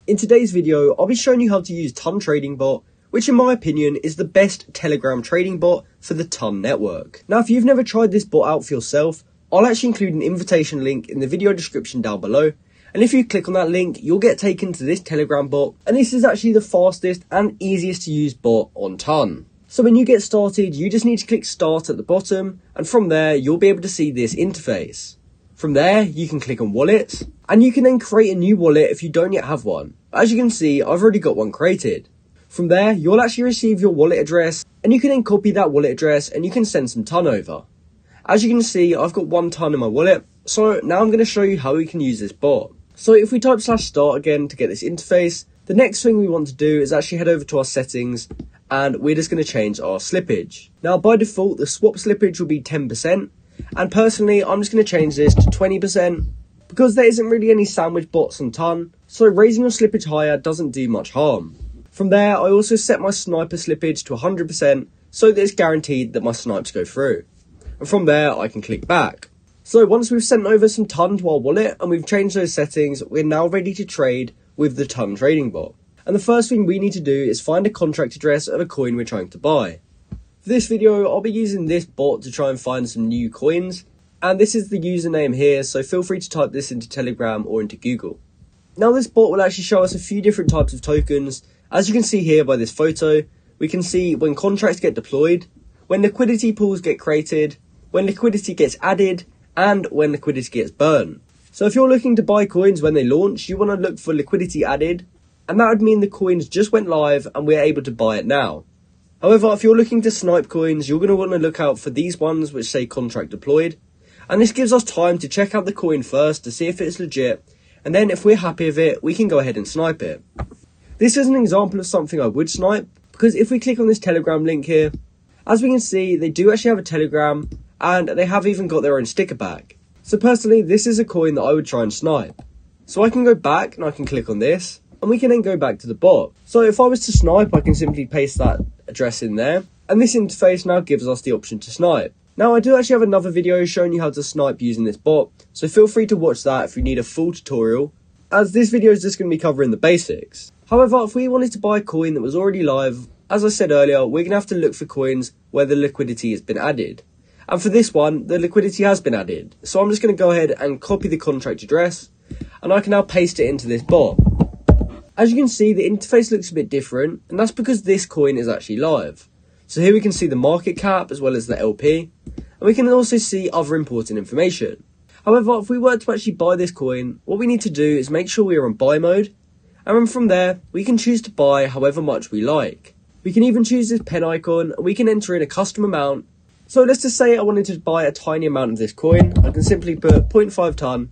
In today's video, I'll be showing you how to use TonTradingBot, which in my opinion is the best Telegram trading bot for the Ton network. Now if you've never tried this bot out for yourself, I'll actually include an invitation link in the video description down below, and if you click on that link, you'll get taken to this Telegram bot, and this is actually the fastest and easiest to use bot on Ton. So when you get started, you just need to click start at the bottom, and from there you'll be able to see this interface. From there, you can click on wallets, and you can then create a new wallet if you don't yet have one. As you can see, I've already got one created. From there, you'll actually receive your wallet address, and you can then copy that wallet address and you can send some Ton over. As you can see, I've got 1 Ton in my wallet, so now I'm going to show you how we can use this bot. So if we type /start again to get this interface, the next thing we want to do is actually head over to our settings, and we're just going to change our slippage. Now by default, the swap slippage will be 10%, and personally I'm just going to change this to 20%, because there isn't really any sandwich bots on Ton, so raising your slippage higher doesn't do much harm. From there, I also set my sniper slippage to 100%, so that it's guaranteed that my snipes go through. And from there, I can click back. So once we've sent over some Ton to our wallet and we've changed those settings, we're now ready to trade with the TonTradingBot. And the first thing we need to do is find a contract address of a coin we're trying to buy. For this video, I'll be using this bot to try and find some new coins. And this is the username here, so feel free to type this into Telegram or into Google. Now this bot will actually show us a few different types of tokens. As you can see here by this photo, we can see when contracts get deployed, when liquidity pools get created, when liquidity gets added, and when liquidity gets burned. So if you're looking to buy coins when they launch, you want to look for liquidity added, and that would mean the coins just went live and we're able to buy it now. However, if you're looking to snipe coins, you're going to want to look out for these ones which say contract deployed, and this gives us time to check out the coin first to see if it's legit, and then if we're happy with it, we can go ahead and snipe it. This is an example of something I would snipe, because if we click on this Telegram link here, as we can see, they do actually have a Telegram, and they have even got their own sticker pack. So personally, this is a coin that I would try and snipe. So I can go back and I can click on this, and we can then go back to the bot. So if I was to snipe, I can simply paste that address in there, and this interface now gives us the option to snipe. Now I do actually have another video showing you how to snipe using this bot, so feel free to watch that if you need a full tutorial, as this video is just going to be covering the basics. However, if we wanted to buy a coin that was already live, as I said earlier, we're going to have to look for coins where the liquidity has been added. And for this one, the liquidity has been added. So I'm just going to go ahead and copy the contract address, and I can now paste it into this bot. As you can see, the interface looks a bit different, and that's because this coin is actually live. So here we can see the market cap as well as the LP, and we can also see other important information. However, if we were to actually buy this coin, what we need to do is make sure we are on buy mode, and then from there, we can choose to buy however much we like. We can even choose this pen icon, and we can enter in a custom amount. So let's just say I wanted to buy a tiny amount of this coin. I can simply put 0.5 Ton,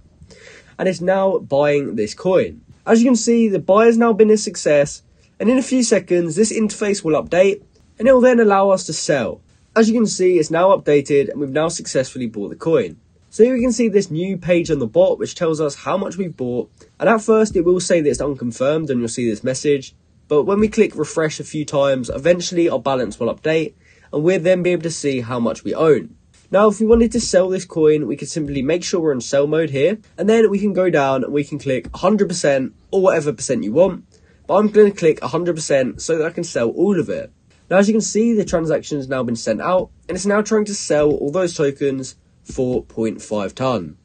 and it's now buying this coin. As you can see, the buy has now been a success, and in a few seconds, this interface will update, and it will then allow us to sell. As you can see, it's now updated, and we've now successfully bought the coin. So here we can see this new page on the bot, which tells us how much we've bought, and at first it will say that it's unconfirmed, and you'll see this message, but when we click refresh a few times, eventually our balance will update, and we'll then be able to see how much we own. Now if we wanted to sell this coin, we could simply make sure we're in sell mode here, and then we can go down and we can click 100% or whatever percent you want, but I'm going to click 100% so that I can sell all of it. Now as you can see, the transaction has now been sent out, and it's now trying to sell all those tokens for 0.5 Ton.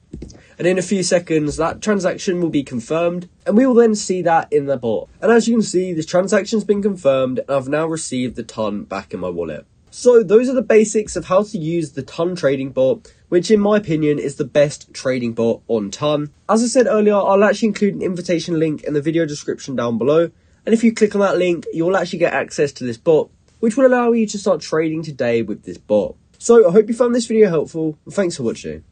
And in a few seconds, that transaction will be confirmed, and we will then see that in the bot. And as you can see, this transaction's been confirmed, and I've now received the Ton back in my wallet. So those are the basics of how to use the TonTradingBot, which in my opinion is the best trading bot on Ton. As I said earlier, I'll actually include an invitation link in the video description down below, and if you click on that link, you'll actually get access to this bot, which will allow you to start trading today with this bot. So I hope you found this video helpful, and thanks for watching.